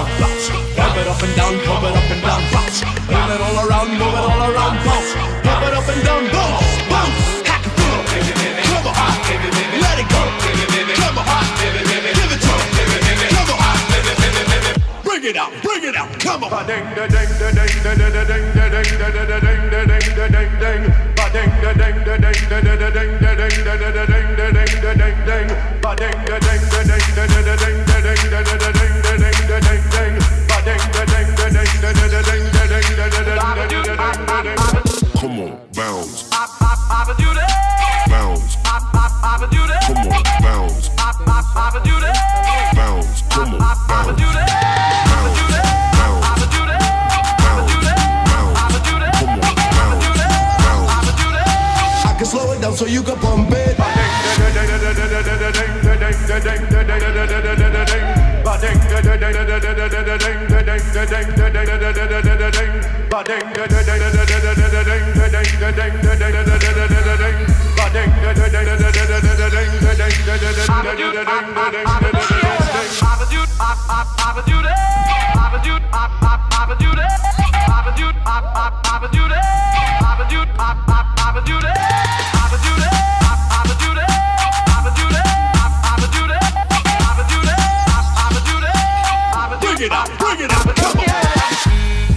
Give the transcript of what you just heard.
down, bounce. Pump it up and down, pump it up and down, bounce. Move it all around, move it all around, bounce. Pump it up and down, bounce, bounce. Hack it through, come on, let it go. Come on, give it to me. Come on, bring it out, come on. Ba ding da ding da ding da da da ding da ding da da da ding da ding da ding ding. Ba ding da ding da ding da da da ding da ding da da da ding da ding da ding ding. Ba ding da ding da ding da da da ding da ding da da da ding da ding da ding ding. Ba ding da ding da ding da da da ding da ding da da da ding da da ding. Come on, bounce. Papa do that. Bounce. Papa do that. Come on, bounce. Papa do that. Bounce. Come on, Papa bounce. do that. Papa do that. Papa do that. Papa do that. Papa do that. Come on, Papa do that. Papa do that. I can slow it down so you can pump it. Bring it out, come on.